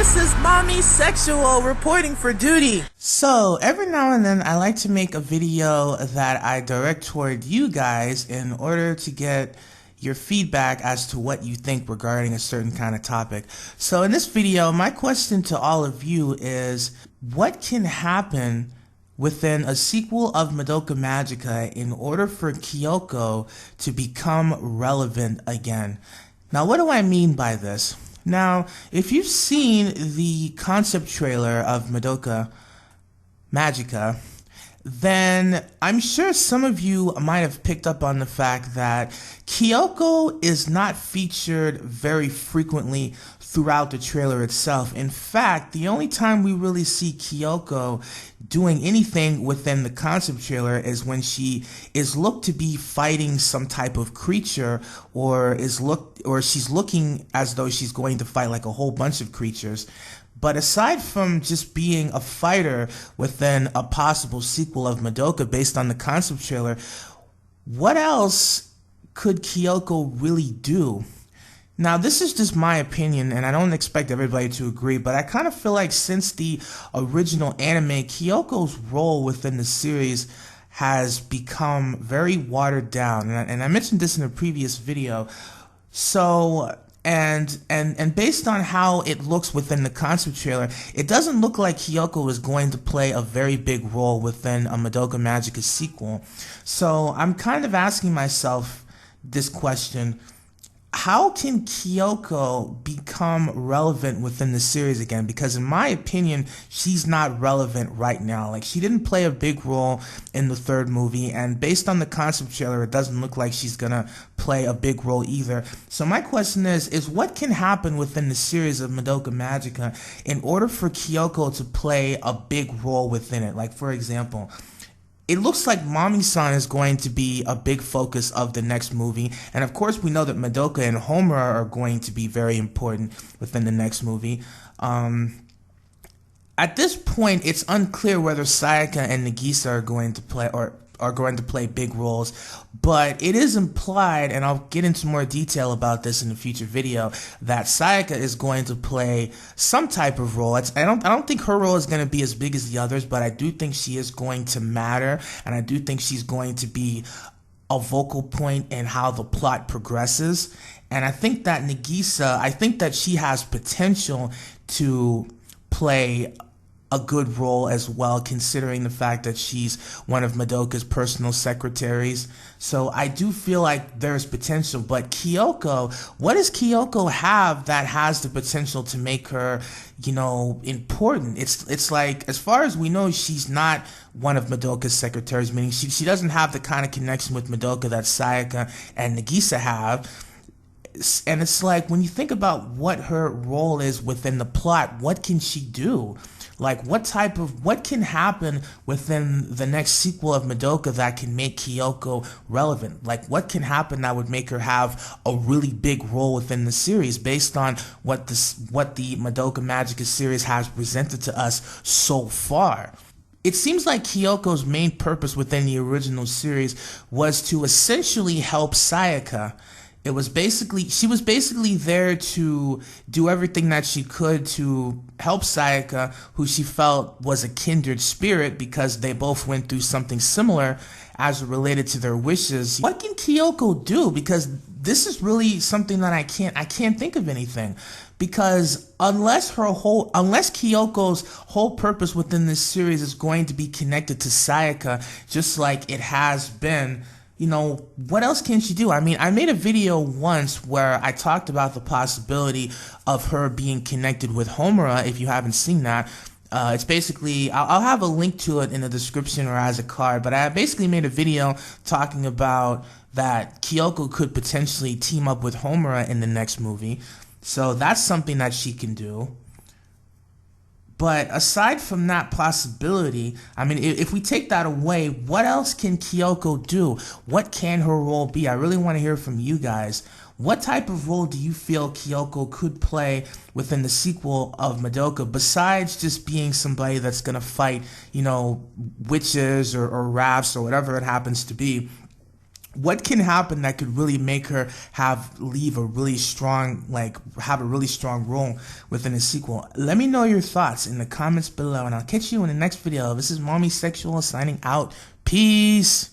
This is Mommy Sexual reporting for duty. So, every now and then I like to make a video that I direct toward you guys in order to get your feedback as to what you think regarding a certain kind of topic. So in this video, my question to all of you is, what can happen within a sequel of Madoka Magica in order for Kyoko to become relevant again? Now, what do I mean by this? Now, if you've seen the concept trailer of Madoka Magica, then I'm sure some of you might have picked up on the fact that Kyoko is not featured very frequently throughout the trailer itself. In fact, the only time we really see Kyoko doing anything within the concept trailer is when she is looked to be fighting some type of creature, or she's looking as though she's going to fight like a whole bunch of creatures. But aside from just being a fighter within a possible sequel of Madoka based on the concept trailer, what else could Kyoko really do? Now, this is just my opinion, and I don't expect everybody to agree, but I kind of feel like since the original anime, Kyoko's role within the series has become very watered down, and I mentioned this in a previous video. So, and based on how it looks within the concept trailer, it doesn't look like Kyoko is going to play a very big role within a Madoka Magica sequel. So I'm kind of asking myself this question: how can Kyoko become relevant within the series again? Because in my opinion, she's not relevant right now. Like, she didn't play a big role in the third movie, and based on the concept trailer, it doesn't look like she's gonna play a big role either. So my question is what can happen within the series of Madoka Magica in order for Kyoko to play a big role within it? Like, for example, it looks like Mami-san is going to be a big focus of the next movie, and of course we know that Madoka and Homura are going to be very important within the next movie. At this point, it's unclear whether Sayaka and Nagisa are going to play big roles, but it is implied, and I'll get into more detail about this in a future video, that Sayaka is going to play some type of role. I don't think her role is going to be as big as the others, but I do think she is going to matter, and I do think she's going to be a vocal point in how the plot progresses. And I think that Nagisa, she has potential to play a good role as well, considering the fact that she's one of Madoka's personal secretaries. So I do feel like there's potential. But Kyoko, what does Kyoko have that has the potential to make her, important? It's like, as far as we know, she's not one of Madoka's secretaries, meaning she doesn't have the kind of connection with Madoka that Sayaka and Nagisa have. And it's like, when you think about what her role is within the plot, what can she do? Like, what can happen within the next sequel of Madoka that can make Kyoko relevant? Like, what can happen that would make her have a really big role within the series based on what the Madoka Magica series has presented to us so far? It seems like Kyoko's main purpose within the original series was to essentially help Sayaka. She was basically there to do everything that she could to help Sayaka, who she felt was a kindred spirit because they both went through something similar as related to their wishes. What can Kyoko do? Because this is really something that I can't think of anything. Because unless Kyoko's whole purpose within this series is going to be connected to Sayaka, just like it has been, what else can she do? I mean, I made a video once where I talked about the possibility of her being connected with Homura. If you haven't seen that, it's basically, I'll have a link to it in the description or as a card, but I basically made a video talking about that Kyoko could potentially team up with Homura in the next movie. So that's something that she can do. But aside from that possibility, I mean, if we take that away, what else can Kyoko do? What can her role be? I really want to hear from you guys. What type of role do you feel Kyoko could play within the sequel of Madoka, besides just being somebody that's going to fight, witches or rafts or whatever it happens to be? what can happen that could really make her have a really strong role within a sequel? Let me know your thoughts in the comments below, and I'll catch you in the next video. This is Mommy Sexual signing out. Peace.